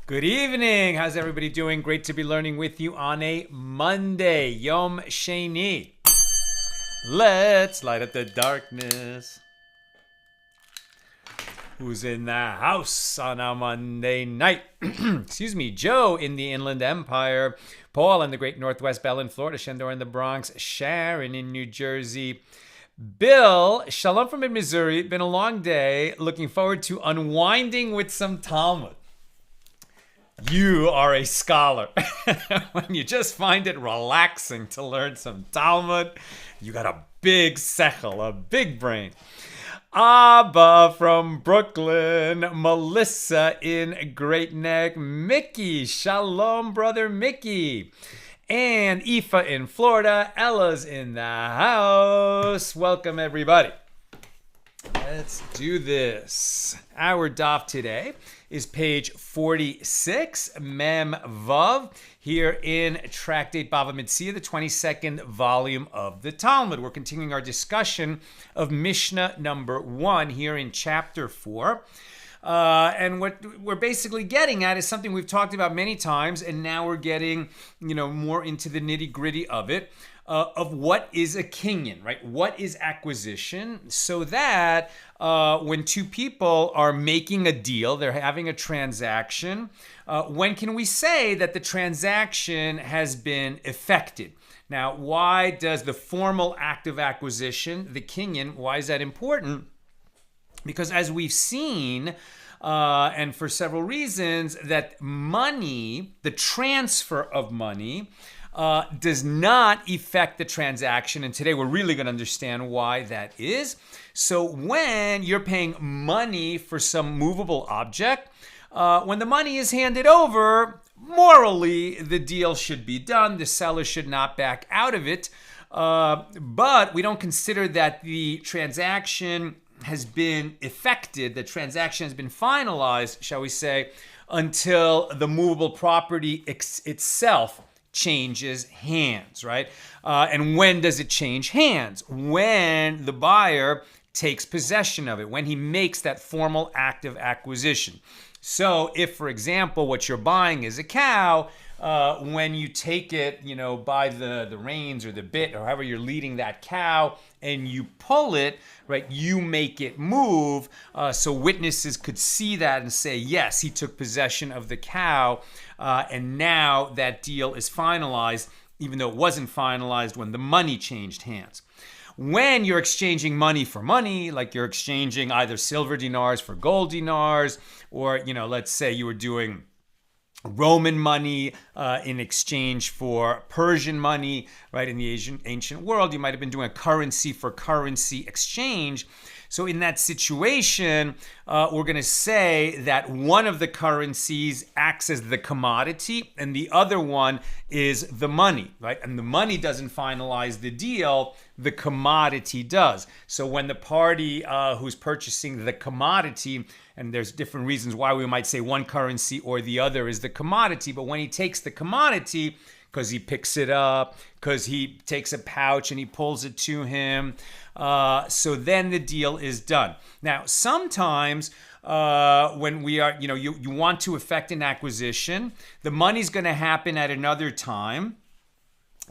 Good evening. How's everybody doing? Great to be learning with you on a Monday, Yom Sheni. Let's light up the darkness. Who's in the house on a Monday night? Excuse me. Joe in the Inland Empire. Paul in the Great Northwest, Bell in Florida, Shendor in the Bronx, Sharon in New Jersey. Bill, shalom from Missouri. Been a long day. Looking forward to unwinding with some Talmud. You are a scholar. When you just find it relaxing to learn some Talmud, you got a big sechel, a big brain. Abba from Brooklyn, Melissa in Great Neck, Mickey, shalom brother Mickey, and Aoife in Florida, Ella's in the house. Welcome everybody. Let's do this. Our daf today is page 46, Mem Vav, here in Tractate Bava Metzia, the 22nd volume of the Talmud. We're continuing our discussion of Mishnah number 1 here in chapter 4. And what we're basically getting at is something we've talked about many times, and now we're getting, more into the nitty-gritty of it. Of what is a kinyan, right? What is acquisition? So that when two people are making a deal, they're having a transaction, when can we say that the transaction has been effected? Now, why does the formal act of acquisition, the kinyan, why is that important? Because as we've seen, and for several reasons, that money, the transfer of money, does not affect the transaction. And today we're really going to understand why that is. So when you're paying money for some movable object, when the money is handed over, morally, the deal should be done. The seller should not back out of it. But we don't consider that the transaction has been effected, the transaction has been finalized, shall we say, until the movable property itself changes hands, right? And when does it change hands? When the buyer takes possession of it, when he makes that formal act of acquisition. So if, for example, what you're buying is a cow, when you take it, by the reins or the bit or however you're leading that cow and you pull it, right, you make it move, so witnesses could see that and say, yes, he took possession of the cow, and now that deal is finalized, even though it wasn't finalized when the money changed hands. When you're exchanging money for money, like you're exchanging either silver dinars for gold dinars, or, let's say you were doing Roman money in exchange for Persian money, right? In the ancient world, you might have been doing a currency for currency exchange. So in that situation, we're going to say that one of the currencies acts as the commodity and the other one is the money, right? And the money doesn't finalize the deal, the commodity does. So when the party who's purchasing the commodity, and there's different reasons why we might say one currency or the other is the commodity, but when he takes the commodity, because he picks it up, because he takes a pouch and he pulls it to him, so then the deal is done. Now, sometimes when we are, you want to effect an acquisition, the money's going to happen at another time,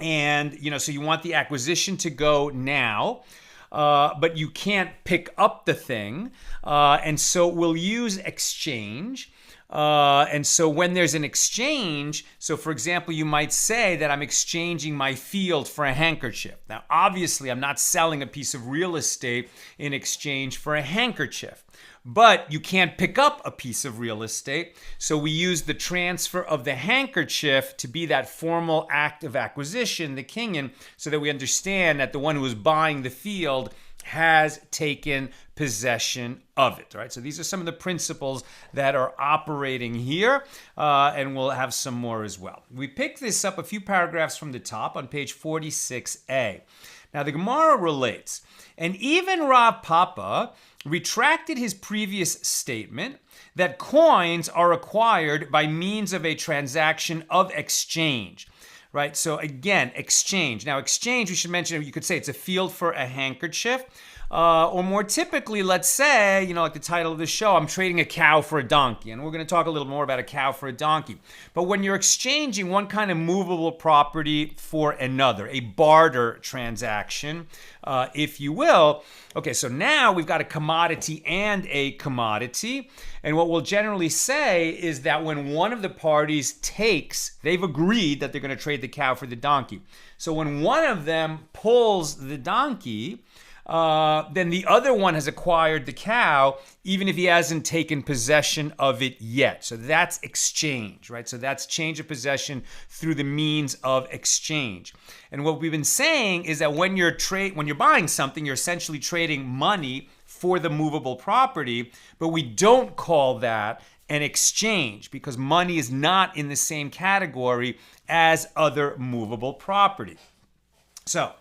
and, so you want the acquisition to go now, but you can't pick up the thing, and so we'll use exchange. And so when there's an exchange, so for example, you might say that I'm exchanging my field for a handkerchief. Now, obviously, I'm not selling a piece of real estate in exchange for a handkerchief. But you can't pick up a piece of real estate. So we use the transfer of the handkerchief to be that formal act of acquisition, the kinyan, so that we understand that the one who is buying the field has taken possession of it. Right? So these are some of the principles that are operating here, and we'll have some more as well. We pick this up a few paragraphs from the top on page 46a. Now the Gemara relates, and even Rav Papa retracted his previous statement that coins are acquired by means of a transaction of exchange. Right? So again, exchange. Now, exchange, we should mention, you could say it's a field for a handkerchief. Or more typically, let's say, like the title of the show, I'm trading a cow for a donkey. And we're going to talk a little more about a cow for a donkey. But when you're exchanging one kind of movable property for another, a barter transaction, if you will. Okay, so now we've got a commodity and a commodity. And what we'll generally say is that when one of the parties they've agreed that they're going to trade the cow for the donkey. So when one of them pulls the donkey, then the other one has acquired the cow, even if he hasn't taken possession of it yet. So that's exchange, right? So that's change of possession through the means of exchange. And what we've been saying is that when you're buying something, you're essentially trading money for the movable property, but we don't call that an exchange because money is not in the same category as other movable property. So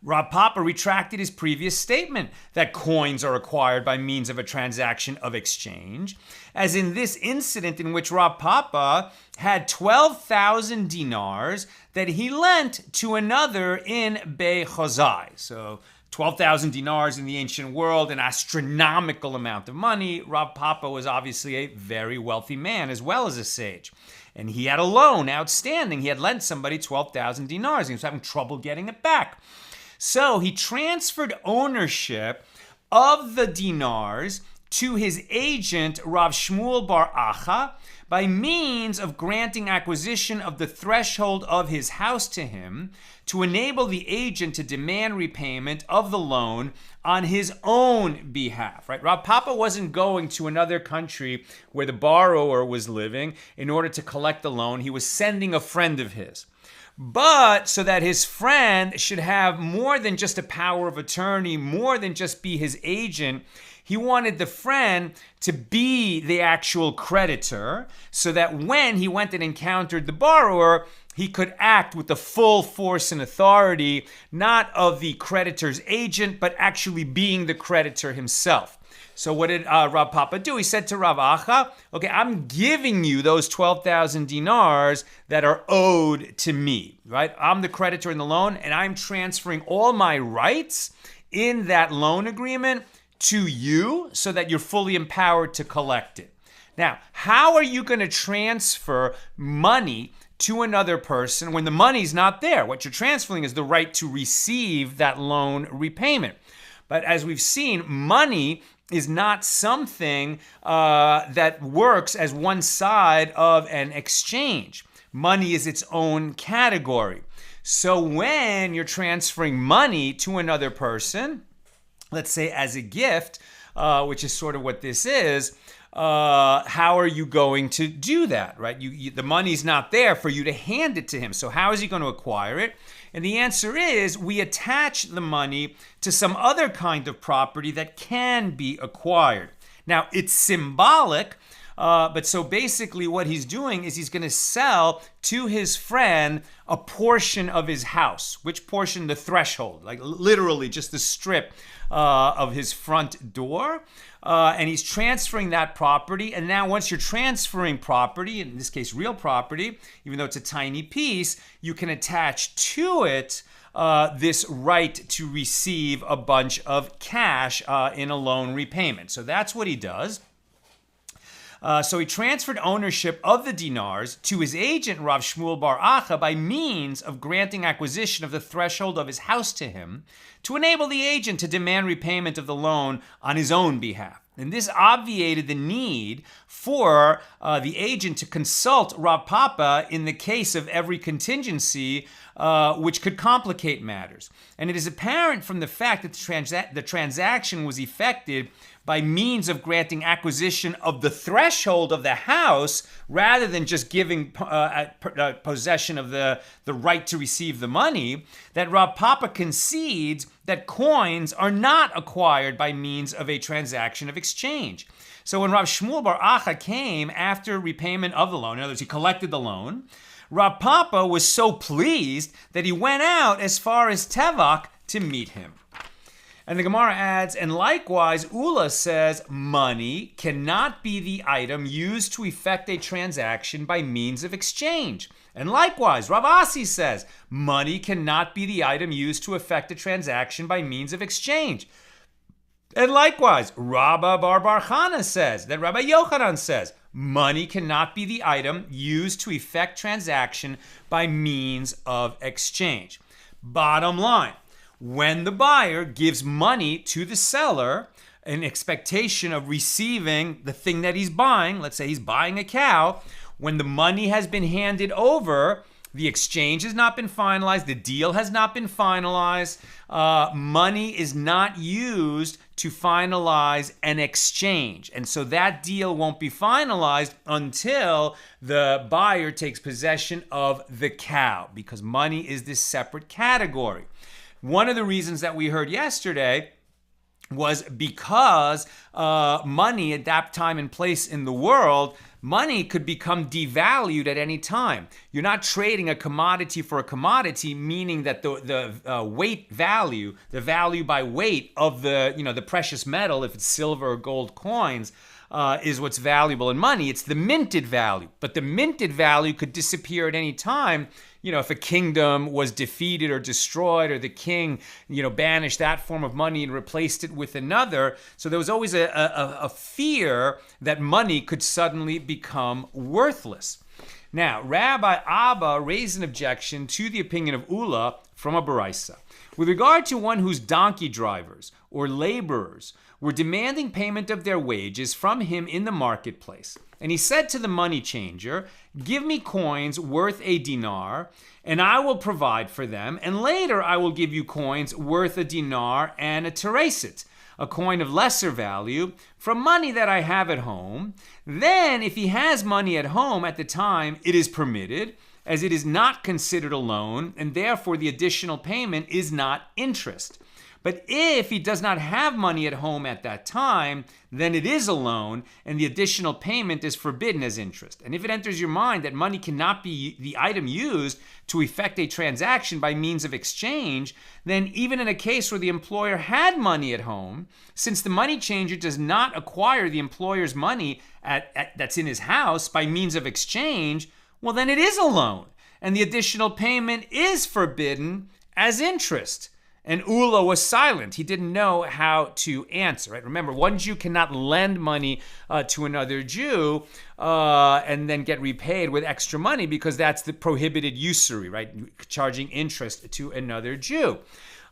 Rav Papa retracted his previous statement that coins are acquired by means of a transaction of exchange, as in this incident in which Rav Papa had 12,000 dinars that he lent to another in Bechozai. So 12,000 dinars in the ancient world, an astronomical amount of money. Rav Papa was obviously a very wealthy man as well as a sage. And he had a loan outstanding. He had lent somebody 12,000 dinars. He was having trouble getting it back. So he transferred ownership of the dinars to his agent, Rav Shmuel bar Acha, by means of granting acquisition of the threshold of his house to him to enable the agent to demand repayment of the loan on his own behalf. Right? Rav Papa wasn't going to another country where the borrower was living in order to collect the loan. He was sending a friend of his. But so that his friend should have more than just a power of attorney, more than just be his agent, he wanted the friend to be the actual creditor so that when he went and encountered the borrower, he could act with the full force and authority, not of the creditor's agent, but actually being the creditor himself. So what did Rav Papa do? He said to Rav Acha, okay, I'm giving you those 12,000 dinars that are owed to me, right? I'm the creditor in the loan, and I'm transferring all my rights in that loan agreement to you so that you're fully empowered to collect it. Now, how are you going to transfer money to another person when the money's not there? What you're transferring is the right to receive that loan repayment. But as we've seen, money is not something that works as one side of an exchange. Money is its own category. So when you're transferring money to another person, let's say as a gift, which is sort of what this is, how are you going to do that, right? The money's not there for you to hand it to him. So how is he going to acquire it? And the answer is we attach the money to some other kind of property that can be acquired. Now, it's symbolic, but so basically what he's doing is he's going to sell to his friend a portion of his house. Which portion? The threshold, like literally just the strip of his front door. And he's transferring that property. And now once you're transferring property, in this case real property, even though it's a tiny piece, you can attach to it this right to receive a bunch of cash in a loan repayment. So that's what he does. So he transferred ownership of the dinars to his agent, Rav Shmuel bar Acha, by means of granting acquisition of the threshold of his house to him to enable the agent to demand repayment of the loan on his own behalf. And this obviated the need for the agent to consult Rav Papa in the case of every contingency, which could complicate matters. And it is apparent from the fact that the transaction was effected by means of granting acquisition of the threshold of the house rather than just giving possession of the right to receive the money, that Rav Papa concedes that coins are not acquired by means of a transaction of exchange. So when Rav Shmuel Bar Acha came after repayment of the loan, in other words, he collected the loan, Rav Papa was so pleased that he went out as far as Tevach to meet him. And the Gemara adds, and likewise, Ula says, money cannot be the item used to effect a transaction by means of exchange. And likewise, Rav Asi says, money cannot be the item used to effect a transaction by means of exchange. And likewise, Rabba Bar Chana says, that Rabbi Yochanan says, money cannot be the item used to effect transaction by means of exchange. Bottom line, when the buyer gives money to the seller in expectation of receiving the thing that he's buying, let's say he's buying a cow, when the money has been handed over, the exchange has not been finalized, the deal has not been finalized, money is not used to finalize an exchange. And so that deal won't be finalized until the buyer takes possession of the cow, because money is this separate category. One of the reasons that we heard yesterday was because money at that time and place in the world, money could become devalued at any time. You're not trading a commodity for a commodity, meaning that the weight value, the value by weight of the precious metal, if it's silver or gold coins, is what's valuable in money. It's the minted value. But the minted value could disappear at any time. If a kingdom was defeated or destroyed, or the king, banished that form of money and replaced it with another. So there was always a fear that money could suddenly become worthless. Now, Rabbi Abba raised an objection to the opinion of Ula from a Baraisa. With regard to one whose donkey drivers or laborers were demanding payment of their wages from him in the marketplace, and he said to the money changer, give me coins worth a dinar, and I will provide for them, and later I will give you coins worth a dinar and a teresit, a coin of lesser value, from money that I have at home. Then, if he has money at home at the time, it is permitted, as it is not considered a loan, and therefore the additional payment is not interest. But if he does not have money at home at that time, then it is a loan, and the additional payment is forbidden as interest. And if it enters your mind that money cannot be the item used to effect a transaction by means of exchange, then even in a case where the employer had money at home, since the money changer does not acquire the employer's money that's in his house by means of exchange, well, then it is a loan, and the additional payment is forbidden as interest. And Ula was silent. He didn't know how to answer. Right? Remember, one Jew cannot lend money to another Jew and then get repaid with extra money, because that's the prohibited usury, right? Charging interest to another Jew.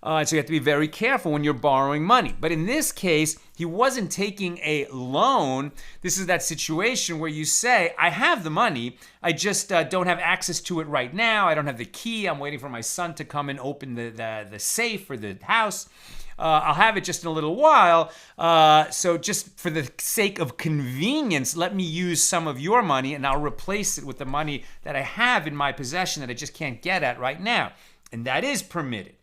So you have to be very careful when you're borrowing money. But in this case, he wasn't taking a loan. This is that situation where you say, I have the money, I just don't have access to it right now. I don't have the key. I'm waiting for my son to come and open the safe for the house. I'll have it just in a little while. So just for the sake of convenience, let me use some of your money, and I'll replace it with the money that I have in my possession that I just can't get at right now. And that is permitted.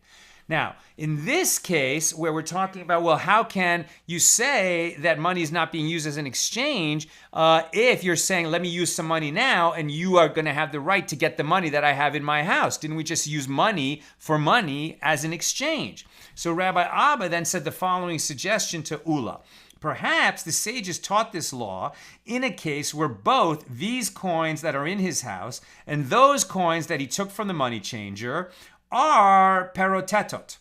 Now, in this case, where we're talking about, well, how can you say that money is not being used as an exchange if you're saying, let me use some money now, and you are going to have the right to get the money that I have in my house? Didn't we just use money for money as an exchange? So Rabbi Abba then said the following suggestion to Ula. Perhaps the sages taught this law in a case where both these coins that are in his house and those coins that he took from the money changer are perotetot.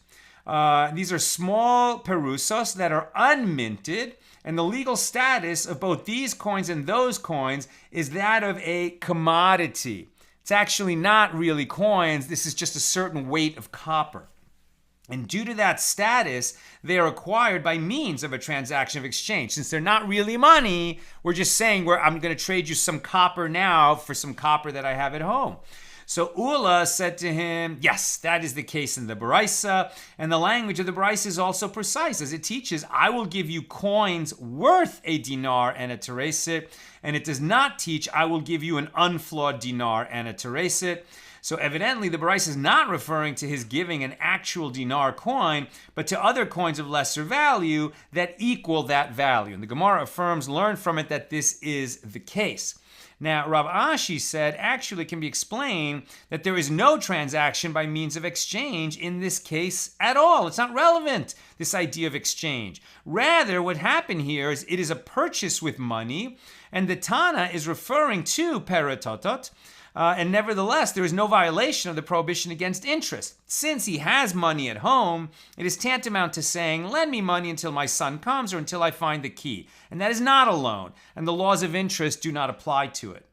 These are small perusos that are unminted, and the legal status of both these coins and those coins is that of a commodity. It's actually not really coins. This is just a certain weight of copper. And due to that status, they are acquired by means of a transaction of exchange. Since they're not really money, we're just saying I'm going to trade you some copper now for some copper that I have at home. So Ula said to him, yes, that is the case in the Baraisa. And the language of the Baraisa is also precise, as it teaches, I will give you coins worth a dinar and a teresit. And it does not teach, I will give you an unflawed dinar and a teresit. So evidently, the Baraisa is not referring to his giving an actual dinar coin, but to other coins of lesser value that equal that value. And the Gemara affirms, learn from it that this is the case. Now, Rav Ashi said, actually it can be explained that there is no transaction by means of exchange in this case at all. It's not relevant, this idea of exchange. Rather, what happened here is it is a purchase with money, and the Tana is referring to peritotot, and nevertheless, there is no violation of the prohibition against interest. Since he has money at home, it is tantamount to saying, lend me money until my son comes or until I find the key. And that is not a loan, and the laws of interest do not apply to it.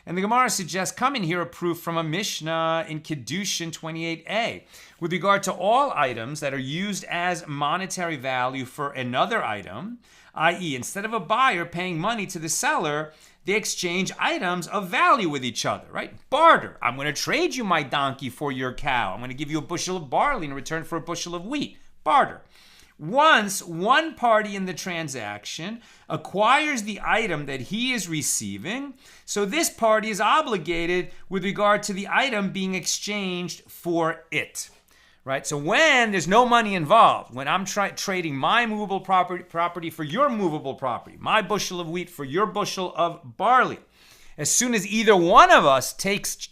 And the Gemara suggests, come in here a proof from a Mishna in Kiddushin 28a. With regard to all items that are used as monetary value for another item, i.e., instead of a buyer paying money to the seller, they exchange items of value with each other, right? Barter. I'm going to trade you my donkey for your cow. I'm going to give you a bushel of barley in return for a bushel of wheat. Barter. Once one party in the transaction acquires the item that he is receiving, so this party is obligated with regard to the item being exchanged for it. Right? So when there's no money involved, when I'm trading my movable property for your movable property, my bushel of wheat for your bushel of barley, as soon as either one of us takes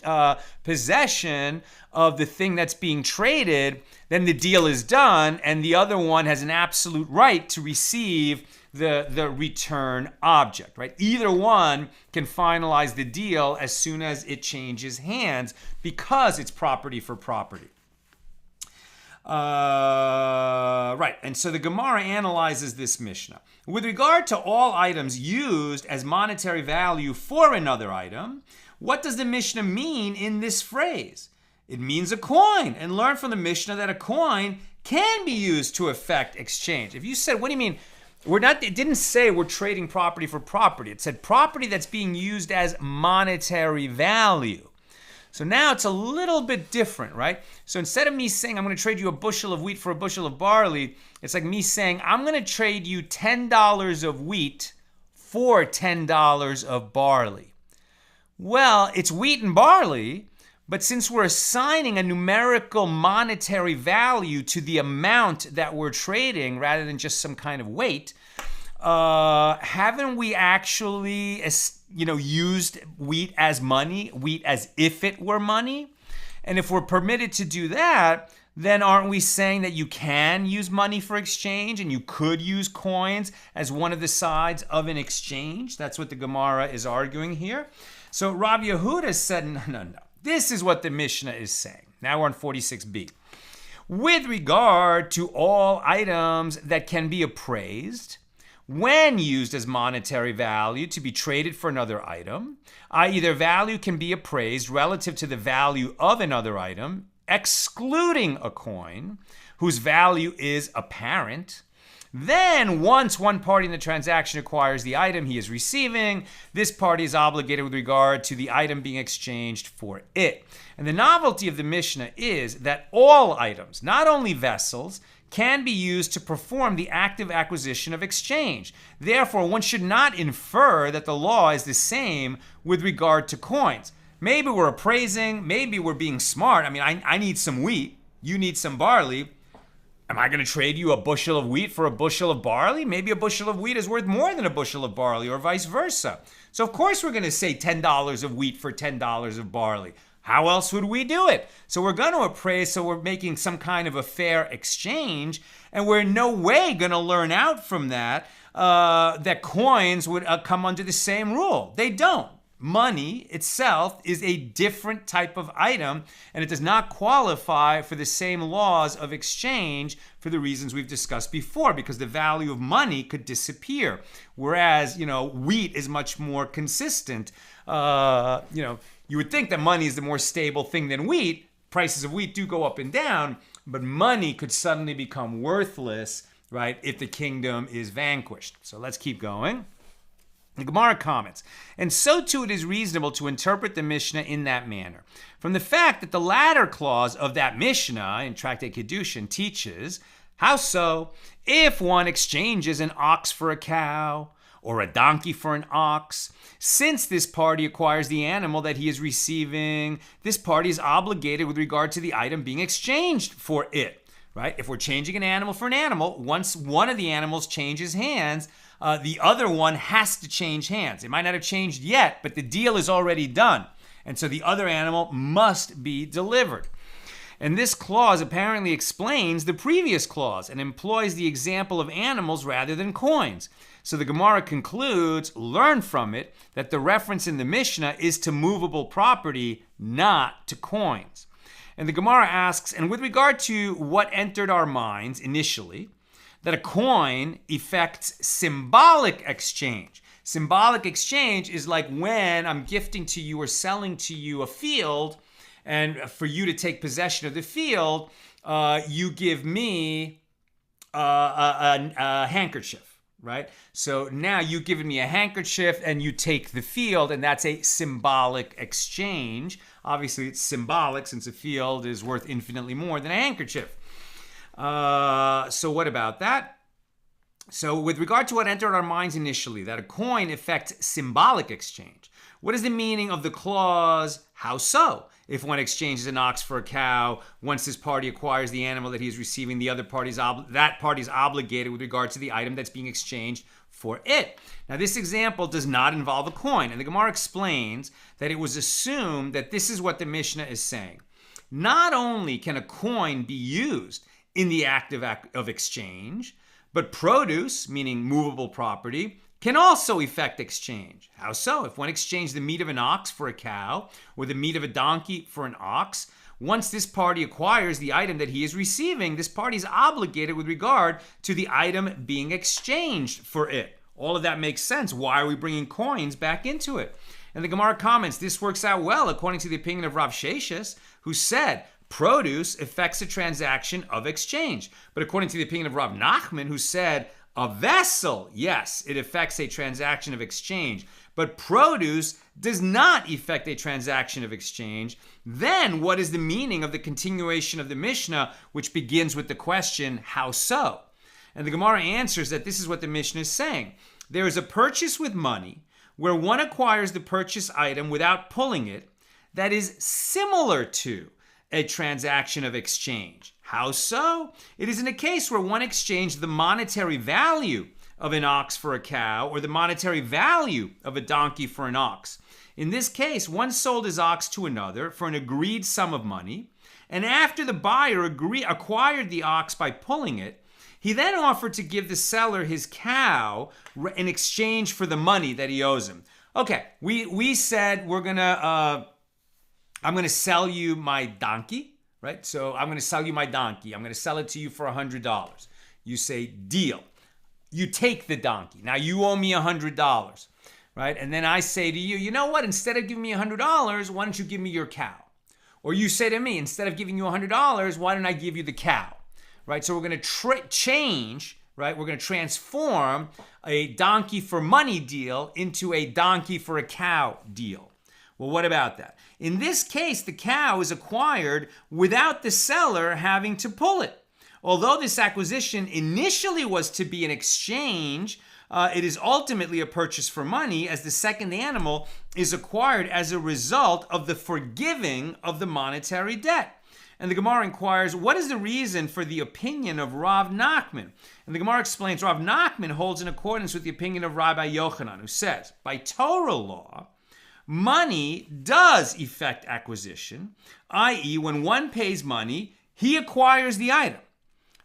possession of the thing that's being traded, then the deal is done, and the other one has an absolute right to receive the return object, right? Either one can finalize the deal as soon as it changes hands because it's property for property. Right, and so the Gemara analyzes this Mishnah. With regard to all items used as monetary value for another item, what does the Mishnah mean in this phrase? It means a coin, and learn from the Mishnah that a coin can be used to effect exchange. If you said, what do you mean? It didn't say we're trading property for property. It said property that's being used as monetary value. So now it's a little bit different, right? So instead of me saying I'm going to trade you a bushel of wheat for a bushel of barley, it's like me saying I'm going to trade you $10 of wheat for $10 of barley. Well, it's wheat and barley, but since we're assigning a numerical monetary value to the amount that we're trading rather than just some kind of weight, haven't we actually used wheat as money, wheat as if it were money? And if we're permitted to do that, then aren't we saying that you can use money for exchange and you could use coins as one of the sides of an exchange? That's what the Gemara is arguing here. So Rav Yehuda said, no. This is what the Mishnah is saying. Now we're on 46b. With regard to all items that can be appraised, when used as monetary value to be traded for another item, i.e. their value can be appraised relative to the value of another item, excluding a coin whose value is apparent, then once one party in the transaction acquires the item he is receiving, this party is obligated with regard to the item being exchanged for it. And the novelty of the Mishnah is that all items, not only vessels, can be used to perform the active acquisition of exchange. Therefore, one should not infer that the law is the same with regard to coins. Maybe we're appraising, maybe we're being smart. I mean, I need some wheat, you need some barley. Am I going to trade you a bushel of wheat for a bushel of barley? Maybe a bushel of wheat is worth more than a bushel of barley, or vice versa. So of course we're going to say $10 of wheat for $10 of barley. How else would we do it? So we're going to appraise, so we're making some kind of a fair exchange, and we're in no way going to learn out from that that coins would come under the same rule. They don't. Money itself is a different type of item, and it does not qualify for the same laws of exchange for the reasons we've discussed before, because the value of money could disappear. Whereas, wheat is much more consistent. You would think that money is the more stable thing than wheat. Prices of wheat do go up and down, but money could suddenly become worthless, right, if the kingdom is vanquished. So let's keep going. The Gemara comments, and so too it is reasonable to interpret the Mishnah in that manner. From the fact that the latter clause of that Mishnah in Tractate Kedushin teaches, how so? If one exchanges an ox for a cow, or a donkey for an ox, since this party acquires the animal that he is receiving, this party is obligated with regard to the item being exchanged for it, right? If we're changing an animal for an animal, once one of the animals changes hands, the other one has to change hands. It might not have changed yet, but the deal is already done. And so the other animal must be delivered. And this clause apparently explains the previous clause and employs the example of animals rather than coins. So the Gemara concludes, learn from it, that the reference in the Mishnah is to movable property, not to coins. And the Gemara asks, and with regard to what entered our minds initially, that a coin effects symbolic exchange. Symbolic exchange is like when I'm gifting to you or selling to you a field, and for you to take possession of the field, you give me a handkerchief, right? So now you've given me a handkerchief and you take the field, and that's a symbolic exchange. Obviously, it's symbolic since a field is worth infinitely more than a handkerchief. So what about that? So with regard to what entered our minds initially, that a coin affects symbolic exchange, what is the meaning of the clause, how so? If one exchanges an ox for a cow, once this party acquires the animal that he is receiving, the other party's obligated with regard to the item that's being exchanged for it. Now, this example does not involve a coin, and the Gemara explains that it was assumed that this is what the Mishnah is saying. Not only can a coin be used in the act of exchange, but produce, meaning movable property, can also effect exchange. How so? If one exchanged the meat of an ox for a cow, or the meat of a donkey for an ox, once this party acquires the item that he is receiving, this party is obligated with regard to the item being exchanged for it. All of that makes sense. Why are we bringing coins back into it? And the Gemara comments, this works out well according to the opinion of Rav Sheshes, who said, produce affects a transaction of exchange. But according to the opinion of Rav Nachman, who said, a vessel, yes, it affects a transaction of exchange, but produce does not effect a transaction of exchange, then what is the meaning of the continuation of the Mishnah, which begins with the question, how so? And the Gemara answers that this is what the Mishnah is saying. There is a purchase with money where one acquires the purchase item without pulling it that is similar to a transaction of exchange. How so? It is in a case where one exchanged the monetary value of an ox for a cow or the monetary value of a donkey for an ox. In this case, one sold his ox to another for an agreed sum of money, and after the buyer acquired the ox by pulling it, he then offered to give the seller his cow in exchange for the money that he owes him. Okay, we said I'm going to sell you my donkey, right? So I'm going to sell you my donkey. I'm going to sell it to you for $100. You say, deal. You take the donkey. Now you owe me $100, right? And then I say to you, you know what? Instead of giving me $100, why don't you give me your cow? Or you say to me, instead of giving you $100, why don't I give you the cow, right? So we're going to change, right? We're going to transform a donkey for money deal into a donkey for a cow deal. Well, what about that? In this case, the cow is acquired without the seller having to pull it. Although this acquisition initially was to be an exchange, it is ultimately a purchase for money, as the second animal is acquired as a result of the forgiving of the monetary debt. And the Gemara inquires, what is the reason for the opinion of Rav Nachman? And the Gemara explains, Rav Nachman holds in accordance with the opinion of Rabbi Yochanan, who says, by Torah law, money does effect acquisition, i.e., when one pays money, he acquires the item,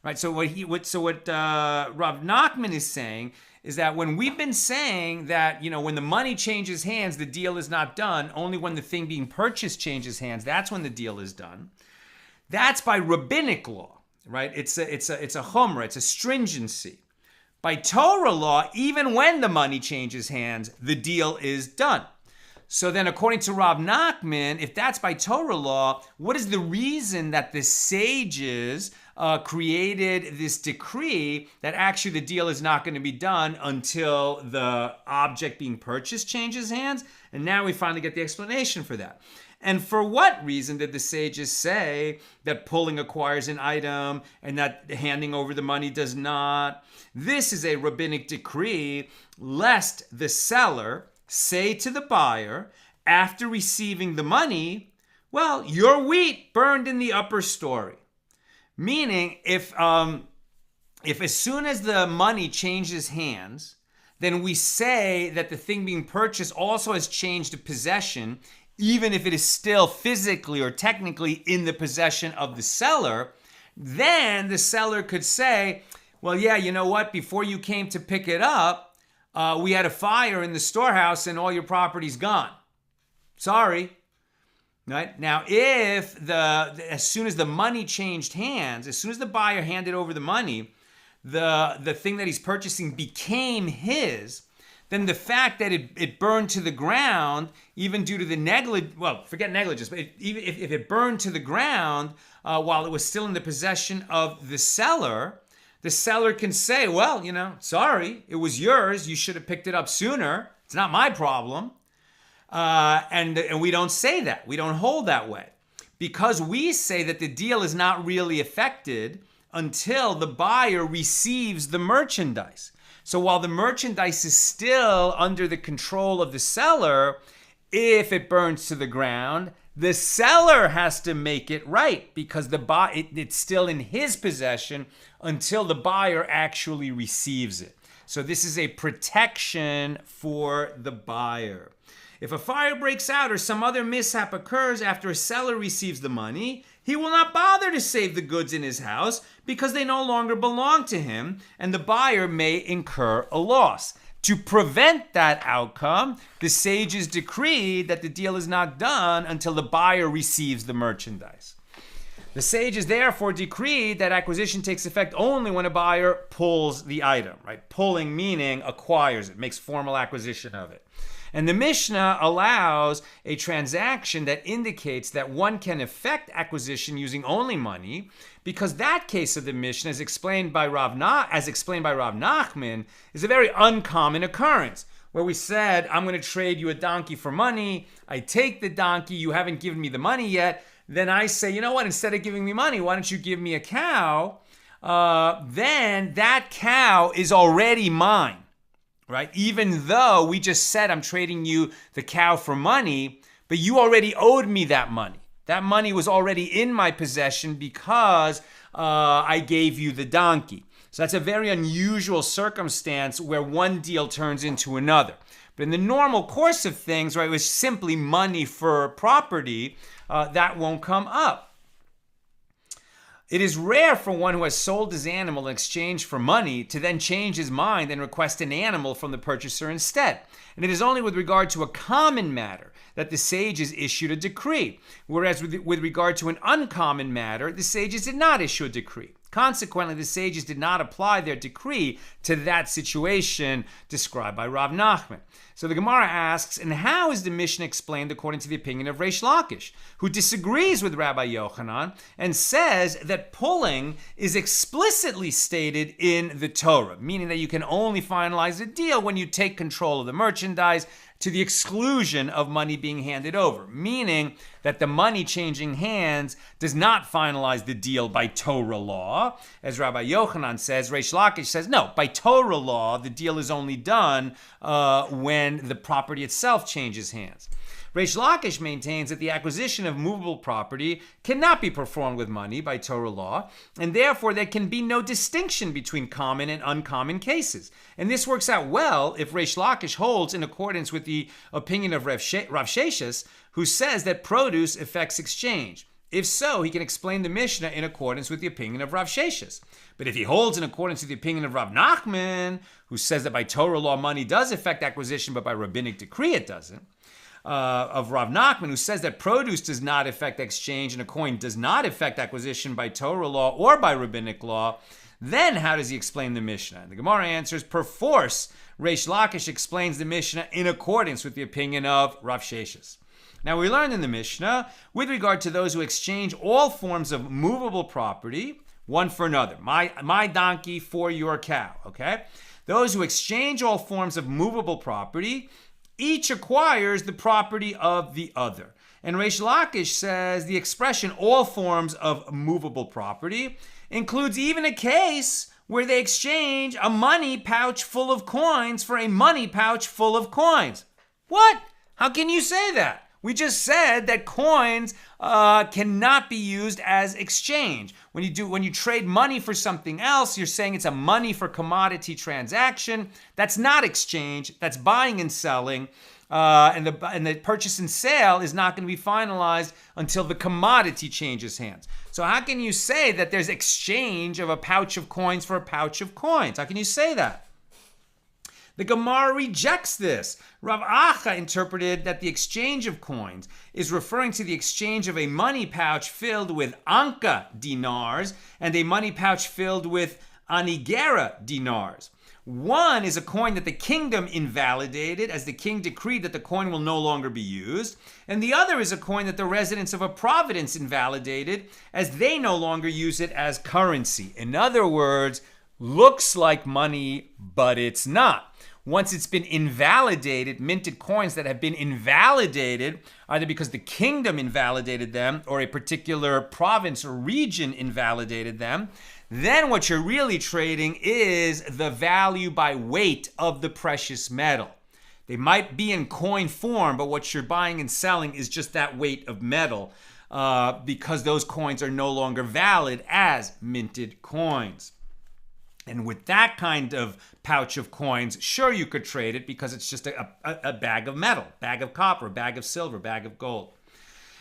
right? So what Rav Nachman is saying is that when we've been saying that, when the money changes hands, the deal is not done. Only when the thing being purchased changes hands, that's when the deal is done. That's by rabbinic law, right? It's a chumrah, it's a stringency. By Torah law, even when the money changes hands, the deal is done. So then according to Rav Nachman, if that's by Torah law, what is the reason that the sages created this decree that actually the deal is not going to be done until the object being purchased changes hands? And now we finally get the explanation for that. And for what reason did the sages say that pulling acquires an item and that handing over the money does not? This is a rabbinic decree, lest the seller say to the buyer, after receiving the money, well, your wheat burned in the upper story. Meaning, if as soon as the money changes hands, then we say that the thing being purchased also has changed the possession, even if it is still physically or technically in the possession of the seller, then the seller could say, well, yeah, you know what? Before you came to pick it up, we had a fire in the storehouse and all your property's gone. Sorry. Right? Now, if as soon as the money changed hands, as soon as the buyer handed over the money, the thing that he's purchasing became his, then the fact that it burned to the ground, even due to the forget negligence, but even if it burned to the ground while it was still in the possession of the seller can say, well, sorry, it was yours. You should have picked it up sooner. It's not my problem. And we don't say that. We don't hold that way. Because we say that the deal is not really affected until the buyer receives the merchandise. So while the merchandise is still under the control of the seller, if it burns to the ground, the seller has to make it right because it's still in his possession until the buyer actually receives it. So this is a protection for the buyer. If a fire breaks out or some other mishap occurs after a seller receives the money, he will not bother to save the goods in his house because they no longer belong to him, and the buyer may incur a loss. To prevent that outcome, the sages decreed that the deal is not done until the buyer receives the merchandise. The sages therefore decreed that acquisition takes effect only when a buyer pulls the item, right? Pulling meaning acquires it, makes formal acquisition of it. And the Mishna allows a transaction that indicates that one can effect acquisition using only money, because that case of the Mishna, as explained by Rav Nachman, is a very uncommon occurrence, where we said, I'm going to trade you a donkey for money. I take the donkey. You haven't given me the money yet. Then I say, you know what? Instead of giving me money, why don't you give me a cow? Then that cow is already mine. Right? Even though we just said I'm trading you the cow for money, but you already owed me that money. That money was already in my possession because I gave you the donkey. So that's a very unusual circumstance where one deal turns into another. But in the normal course of things, right, it was simply money for property, that won't come up. It is rare for one who has sold his animal in exchange for money to then change his mind and request an animal from the purchaser instead. And it is only with regard to a common matter that the sages issued a decree, whereas with regard to an uncommon matter, the sages did not issue a decree. Consequently, the sages did not apply their decree to that situation described by Rav Nachman. So the Gemara asks, and how is the Mishnah explained according to the opinion of Reish Lakish, who disagrees with Rabbi Yochanan and says that pulling is explicitly stated in the Torah, meaning that you can only finalize a deal when you take control of the merchandise to the exclusion of money being handed over, meaning that the money changing hands does not finalize the deal by Torah law. As Rabbi Yochanan says, Reish Lakish says, no, by Torah law, the deal is only done when the property itself changes hands. Reish Lakish maintains that the acquisition of movable property cannot be performed with money by Torah law, and therefore there can be no distinction between common and uncommon cases. And this works out well if Reish Lakish holds in accordance with the opinion of Rav Sheshis, who says that produce affects exchange. If so, he can explain the Mishnah in accordance with the opinion of Rav Sheshis. But if he holds in accordance with the opinion of Rav Nachman, who says that by Torah law money does affect acquisition, but by rabbinic decree it doesn't, of Rav Nachman, who says that produce does not affect exchange and a coin does not affect acquisition by Torah law or by rabbinic law, Then how does he explain the Mishnah? And the Gemara answers, perforce, Reish Lakish explains the Mishnah in accordance with the opinion of Rav Sheshes. Now we learned in the Mishnah, with regard to those who exchange all forms of movable property, one for another, my donkey for your cow, okay? Those who exchange all forms of movable property, each acquires the property of the other. And Reish Lakish says the expression all forms of movable property includes even a case where they exchange a money pouch full of coins for a money pouch full of coins. What? How can you say that? We just said that coins cannot be used as exchange. When you trade money for something else, you're saying it's a money for commodity transaction. That's not exchange. That's buying and selling. And the purchase and sale is not going to be finalized until the commodity changes hands. So how can you say that there's exchange of a pouch of coins for a pouch of coins? How can you say that? The Gemara rejects this. Rav Acha interpreted that the exchange of coins is referring to the exchange of a money pouch filled with Anka dinars and a money pouch filled with Anigera dinars. One is a coin that the kingdom invalidated as the king decreed that the coin will no longer be used. And the other is a coin that the residents of a province invalidated as they no longer use it as currency. In other words, looks like money, but it's not. Once it's been invalidated, minted coins that have been invalidated, either because the kingdom invalidated them or a particular province or region invalidated them, then what you're really trading is the value by weight of the precious metal. They might be in coin form, but what you're buying and selling is just that weight of metal because those coins are no longer valid as minted coins. And with that kind of pouch of coins, sure, you could trade it because it's just a bag of metal, bag of copper, bag of silver, bag of gold.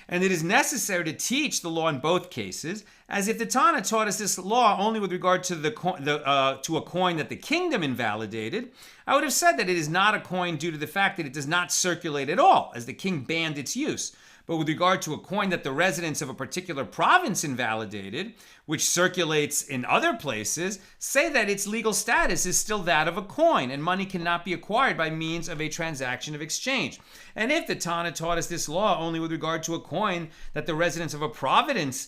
And it is necessary to teach the law in both cases, as if the Tana taught us this law only with regard to to a coin that the kingdom invalidated, I would have said that it is not a coin due to the fact that it does not circulate at all, as the king banned its use. But with regard to a coin that the residents of a particular province invalidated, which circulates in other places, say that its legal status is still that of a coin, and money cannot be acquired by means of a transaction of exchange. And if the Tana taught us this law only with regard to a coin that the residents of a province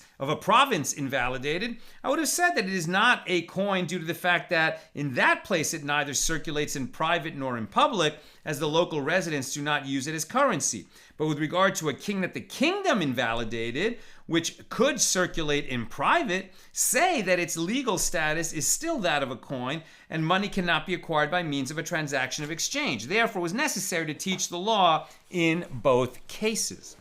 invalidated, I would have said that it is not a coin due to the fact that in that place it neither circulates in private nor in public, as the local residents do not use it as currency. But with regard to a king that the kingdom invalidated, which could circulate in private, say that its legal status is still that of a coin, and money cannot be acquired by means of a transaction of exchange. Therefore, it was necessary to teach the law in both cases.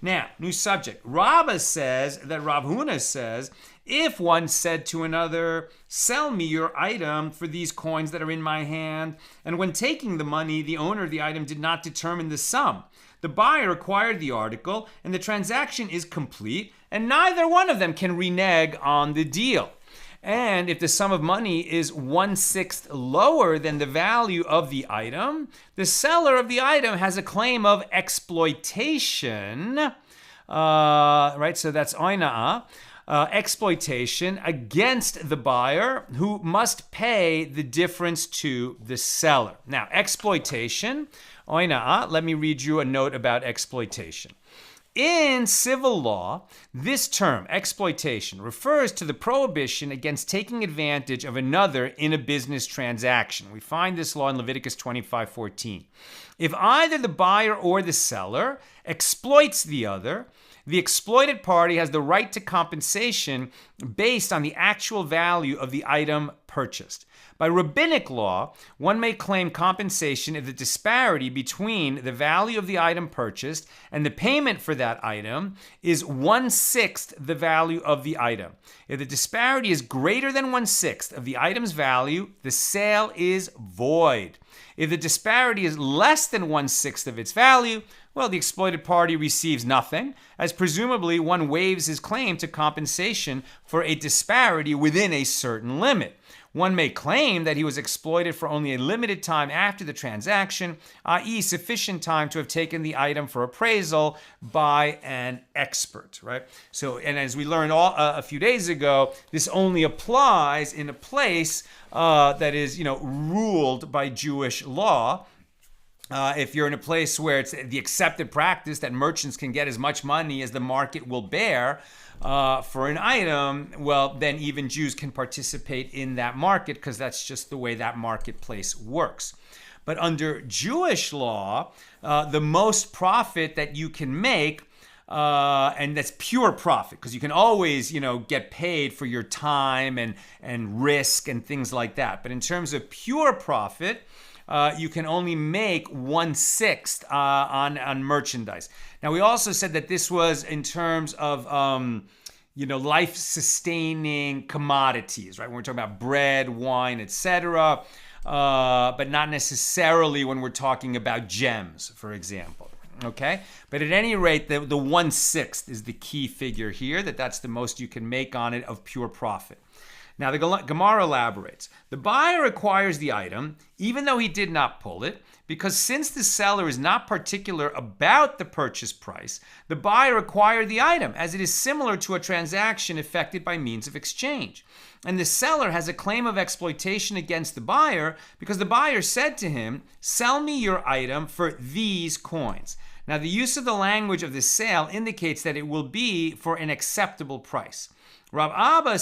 Now, new subject. Rabbah says that Rav Huna says, if one said to another, sell me your item for these coins that are in my hand, and when taking the money, the owner of the item did not determine the sum. The buyer acquired the article, and the transaction is complete, and neither one of them can renege on the deal. And if the sum of money is 1/6 lower than the value of the item, the seller of the item has a claim of exploitation, right? So that's oina'ah. Exploitation against the buyer, who must pay the difference to the seller. Now, exploitation, oina'ah, let me read you a note about exploitation. In civil law, this term, exploitation, refers to the prohibition against taking advantage of another in a business transaction. We find this law in Leviticus 25:14. If either the buyer or the seller exploits the other, the exploited party has the right to compensation based on the actual value of the item purchased. By rabbinic law, one may claim compensation if the disparity between the value of the item purchased and the payment for that item is 1/6 the value of the item. If the disparity is greater than 1/6 of the item's value, the sale is void. If the disparity is less than 1/6 of its value, Well, the exploited party receives nothing, as presumably one waives his claim to compensation for a disparity within a certain limit. One may claim that he was exploited for only a limited time after the transaction, i.e. sufficient time to have taken the item for appraisal by an expert, right? So, and as we learned a few days ago, this only applies in a place that is, ruled by Jewish law. If you're in a place where it's the accepted practice that merchants can get as much money as the market will bear, for an item, well, then even Jews can participate in that market because that's just the way that marketplace works. But under Jewish law, the most profit that you can make, and that's pure profit, because you can always, get paid for your time and risk and things like that. But in terms of pure profit, you can only make 1/6 on merchandise. Now, we also said that this was in terms of, life-sustaining commodities, right? When we're talking about bread, wine, etc., but not necessarily when we're talking about gems, for example. Okay, but at any rate, the 1/6 is the key figure here. That's the most you can make on it of pure profit. Now, the Gemara elaborates. The buyer acquires the item, even though he did not pull it, because since the seller is not particular about the purchase price, the buyer acquired the item, as it is similar to a transaction effected by means of exchange. And the seller has a claim of exploitation against the buyer because the buyer said to him, "Sell me your item for these coins." Now, the use of the language of the sale indicates that it will be for an acceptable price. Rav Huna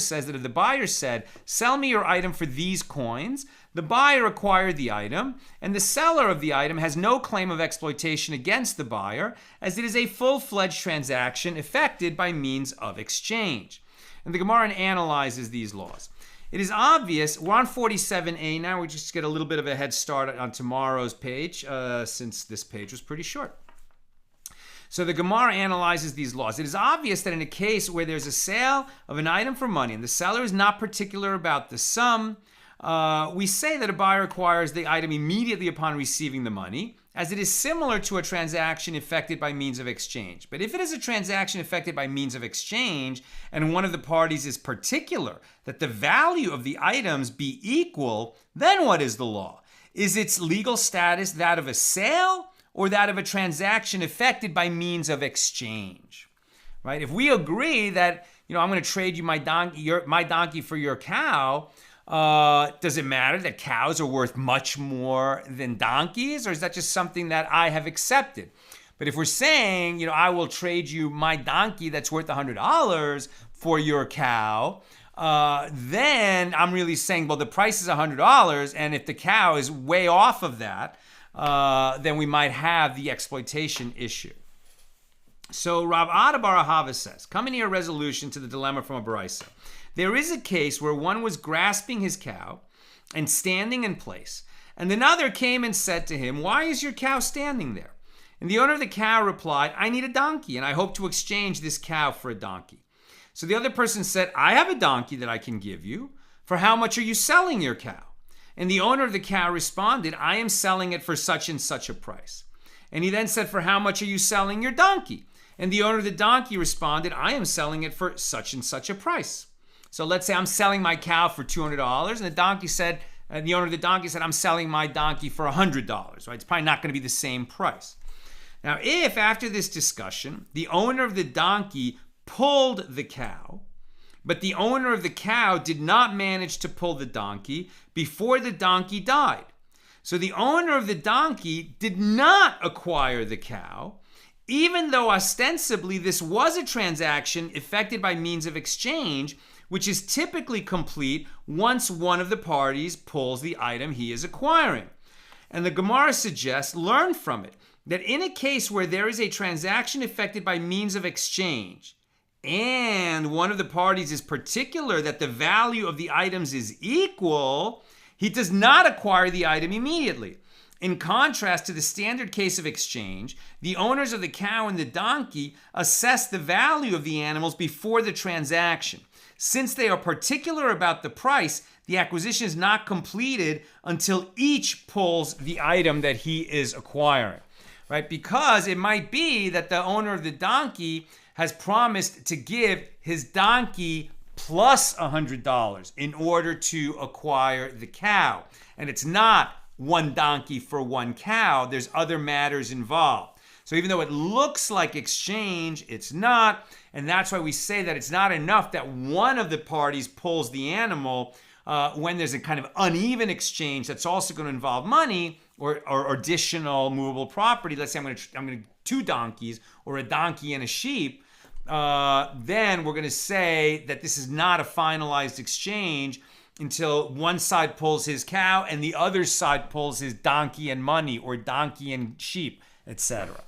says that if the buyer said, "Sell me your item for these coins," the buyer acquired the item, and the seller of the item has no claim of exploitation against the buyer, as it is a full-fledged transaction effected by means of exchange. And the Gemara analyzes these laws. It is obvious, we're on 47a now, we just get a little bit of a head start on tomorrow's page, since this page was pretty short. So the Gemara analyzes these laws. It is obvious that in a case where there's a sale of an item for money and the seller is not particular about the sum, we say that a buyer acquires the item immediately upon receiving the money, as it is similar to a transaction effected by means of exchange. But if it is a transaction effected by means of exchange and one of the parties is particular that the value of the items be equal, then what is the law? Is its legal status that of a sale or that of a transaction effected by means of exchange, right? If we agree that, I'm going to trade you my donkey for your cow, does it matter that cows are worth much more than donkeys, or is that just something that I have accepted? But if we're saying, I will trade you my donkey that's worth $100 for your cow, then I'm really saying, well, the price is $100, and if the cow is way off of that, then we might have the exploitation issue. So Rav Ada bar Ahava says, coming here a resolution to the dilemma from a Baraisa. There is a case where one was grasping his cow and standing in place, and another came and said to him, "Why is your cow standing there?" And the owner of the cow replied, "I need a donkey, and I hope to exchange this cow for a donkey." So the other person said, "I have a donkey that I can give you. For how much are you selling your cow?" And the owner of the cow responded, "I am selling it for such and such a price." And he then said, "For how much are you selling your donkey?" And the owner of the donkey responded, "I am selling it for such and such a price." So let's say I'm selling my cow for $200, and the owner of the donkey said, "I'm selling my donkey for $100, right? It's probably not going to be the same price. Now, if after this discussion, the owner of the donkey pulled the cow, but the owner of the cow did not manage to pull the donkey before the donkey died. So the owner of the donkey did not acquire the cow, even though ostensibly this was a transaction effected by means of exchange, which is typically complete once one of the parties pulls the item he is acquiring. And the Gemara suggests, learn from it, that in a case where there is a transaction effected by means of exchange, and one of the parties is particular that the value of the items is equal, he does not acquire the item immediately. In contrast to the standard case of exchange, the owners of the cow and the donkey assess the value of the animals before the transaction. Since they are particular about the price, the acquisition is not completed until each pulls the item that he is acquiring. right? Because it might be that the owner of the donkey has promised to give his donkey plus $100 in order to acquire the cow. And it's not one donkey for one cow. There's other matters involved. So even though it looks like exchange, it's not. And that's why we say that it's not enough that one of the parties pulls the animal when there's a kind of uneven exchange that's also going to involve money or additional movable property. Let's say I'm going to 2 donkeys or a donkey and a sheep. Then we're going to say that this is not a finalized exchange until one side pulls his cow and the other side pulls his donkey and money or donkey and sheep, etc.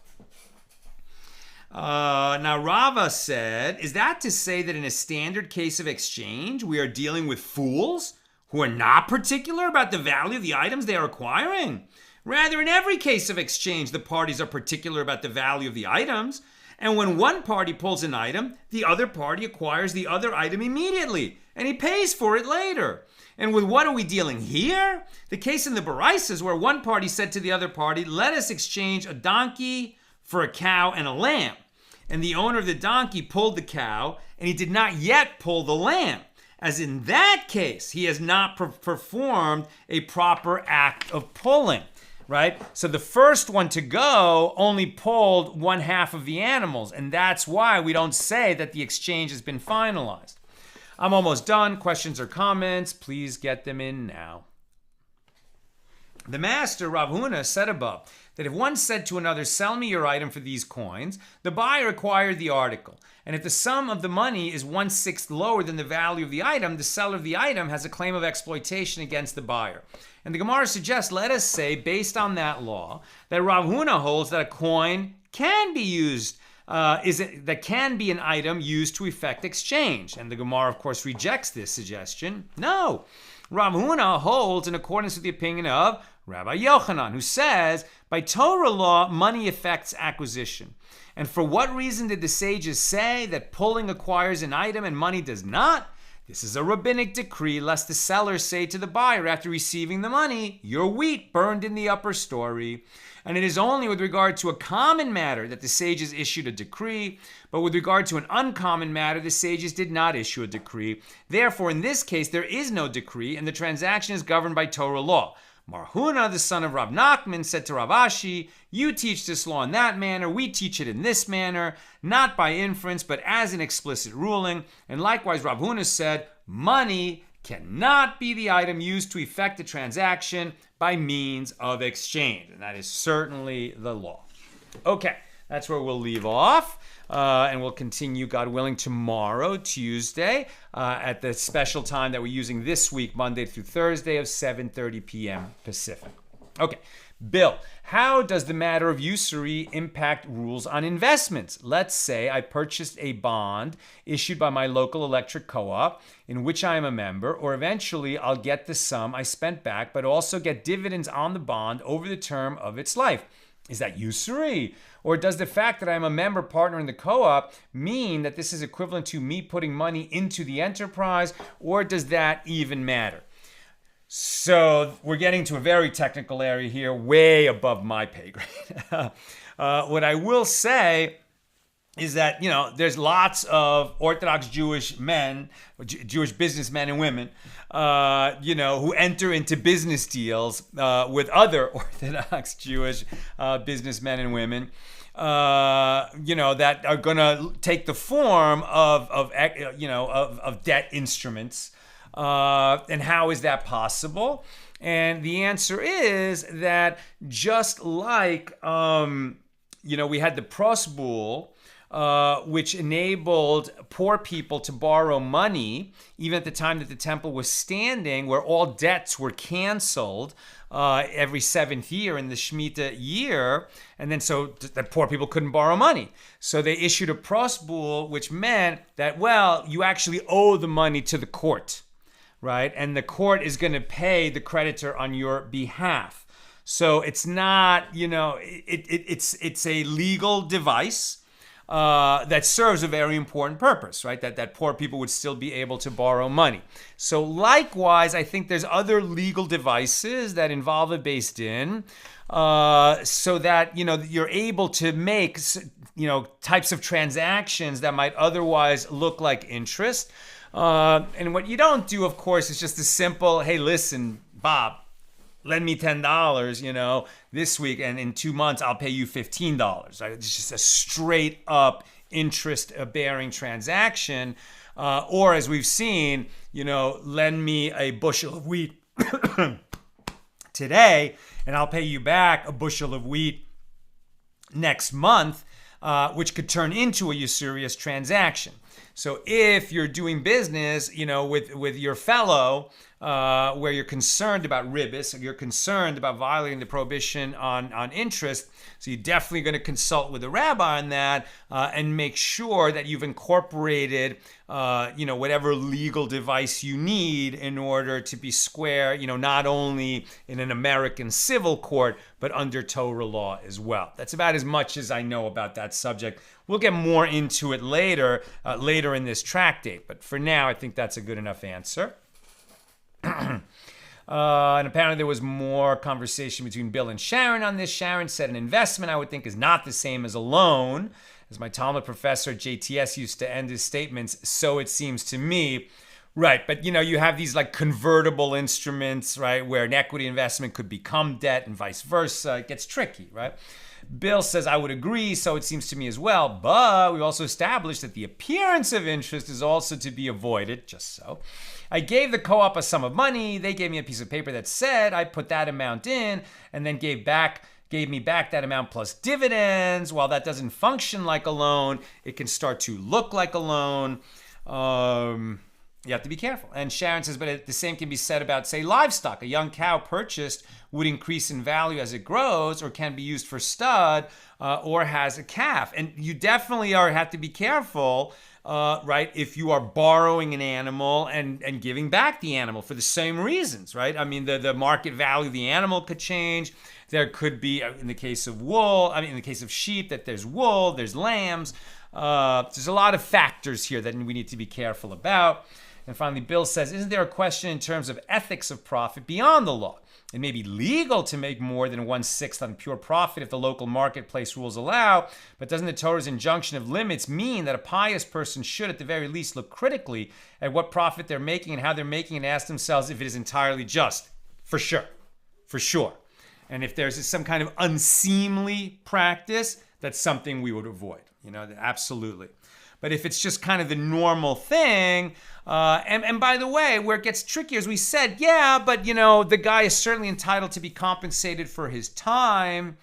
Now Rava said, is that to say that in a standard case of exchange, we are dealing with fools who are not particular about the value of the items they are acquiring? Rather, in every case of exchange, the parties are particular about the value of the items. And when one party pulls an item, the other party acquires the other item immediately, and he pays for it later. And with what are we dealing here? The case in the Baraisas where one party said to the other party, let us exchange a donkey for a cow and a lamb. And the owner of the donkey pulled the cow, and he did not yet pull the lamb. As in that case, he has not performed a proper act of pulling. Right? So the first one to go only pulled one half of the animals, and that's why we don't say that the exchange has been finalized. I'm almost done. Questions or comments, please get them in now. The master, Rav Huna, said above that if one said to another, sell me your item for these coins, the buyer acquired the article. And if the sum of the money is 1/6 lower than the value of the item, the seller of the item has a claim of exploitation against the buyer. And the Gemara suggests, let us say, based on that law, that Rav Huna holds that a coin can be used, that can be an item used to effect exchange. And the Gemara, of course, rejects this suggestion. No. Rav Huna holds in accordance with the opinion of Rabbi Yochanan, who says, by Torah law, money affects acquisition. And for what reason did the sages say that pulling acquires an item and money does not? This is a rabbinic decree, lest the seller say to the buyer after receiving the money, your wheat burned in the upper story. And it is only with regard to a common matter that the sages issued a decree, but with regard to an uncommon matter, the sages did not issue a decree. Therefore, in this case, there is no decree, and the transaction is governed by Torah law. Mar Huna, the son of Rav Nachman, said to Rav Ashi, you teach this law in that manner, we teach it in this manner, not by inference, but as an explicit ruling. And likewise, Rav Huna said, money cannot be the item used to effect a transaction by means of exchange. And that is certainly the law. Okay, that's where we'll leave off. And we'll continue, God willing, tomorrow, Tuesday, at the special time that we're using this week, Monday through Thursday of 7:30 p.m. Pacific. Okay, Bill, how does the matter of usury impact rules on investments? Let's say I purchased a bond issued by my local electric co-op in which I am a member, or eventually I'll get the sum I spent back, but also get dividends on the bond over the term of its life. Is that usury? Or does the fact that I'm a member partner in the co-op mean that this is equivalent to me putting money into the enterprise, or does that even matter? So we're getting to a very technical area here, way above my pay grade. What I will say is that, there's lots of Orthodox Jewish men, Jewish businessmen and women, who enter into business deals with other Orthodox Jewish businessmen and women, that are going to take the form of debt instruments. And how is that possible? And the answer is that just like, we had the prosbul, which enabled poor people to borrow money, even at the time that the temple was standing, where all debts were canceled every 7th year in the Shemitah year, and then so that poor people couldn't borrow money. So they issued a prosbul, which meant that, you actually owe the money to the court, right? And the court is going to pay the creditor on your behalf. So it's not, it's a legal device that serves a very important purpose, right? That poor people would still be able to borrow money. So likewise, I think there's other legal devices that involve a beis din, so that, you're able to make, types of transactions that might otherwise look like interest. And what you don't do, of course, is just a simple, hey, listen, Bob, lend me $10, this week, and in 2 months I'll pay you $15. Right? It's just a straight up interest-bearing transaction. Or as we've seen, lend me a bushel of wheat today, and I'll pay you back a bushel of wheat next month, which could turn into a usurious transaction. So if you're doing business, with your fellow, where you're concerned about ribis, you're concerned about violating the prohibition on interest, so you're definitely going to consult with a rabbi on that, and make sure that you've incorporated, whatever legal device you need in order to be square, not only in an American civil court, but under Torah law as well. That's about as much as I know about that subject. We'll get more into it later in this tractate, but for now, I think that's a good enough answer. And apparently there was more conversation between Bill and Sharon on this. Sharon said an investment, I would think, is not the same as a loan. As my Talmud professor at JTS used to end his statements, so it seems to me. Right, but you have these like convertible instruments, right, where an equity investment could become debt and vice versa. It gets tricky, right? Bill says, I would agree, so it seems to me as well, but we also established that the appearance of interest is also to be avoided, just so. I gave the co-op a sum of money. They gave me a piece of paper that said I put that amount in and then gave me back that amount plus dividends. While that doesn't function like a loan, it can start to look like a loan. You have to be careful. And Sharon says, but the same can be said about, say, livestock. A young cow purchased would increase in value as it grows, or can be used for stud, or has a calf. And you definitely have to be careful, right, if you are borrowing an animal and giving back the animal for the same reasons, right? I mean, the market value of the animal could change. There could be, in the case of in the case of sheep, that there's wool, there's lambs. There's a lot of factors here that we need to be careful about. And finally, Bill says, isn't there a question in terms of ethics of profit beyond the law? It may be legal to make more than 1/6 on pure profit if the local marketplace rules allow, but doesn't the Torah's injunction of limits mean that a pious person should at the very least look critically at what profit they're making and how they're making it and ask themselves if it is entirely just? For sure. And if there's some kind of unseemly practice, that's something we would avoid, absolutely. But if it's just kind of the normal thing, and by the way, where it gets tricky, as we said, but the guy is certainly entitled to be compensated for his time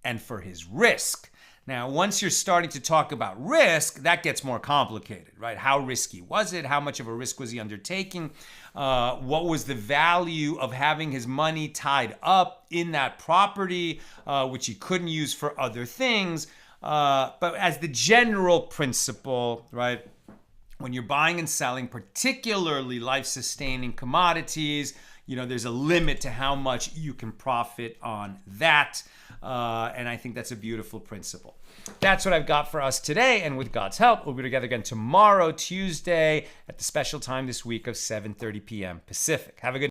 and for his risk. Now, once you're starting to talk about risk, that gets more complicated, right? How risky was it? How much of a risk was he undertaking? What was the value of having his money tied up in that property, which he couldn't use for other things? But as the general principle, right, when you're buying and selling, particularly life-sustaining commodities, there's a limit to how much you can profit on that. And I think that's a beautiful principle. That's what I've got for us today. And with God's help, we'll be together again tomorrow, Tuesday, at the special time this week of 7:30 p.m. Pacific. Have a good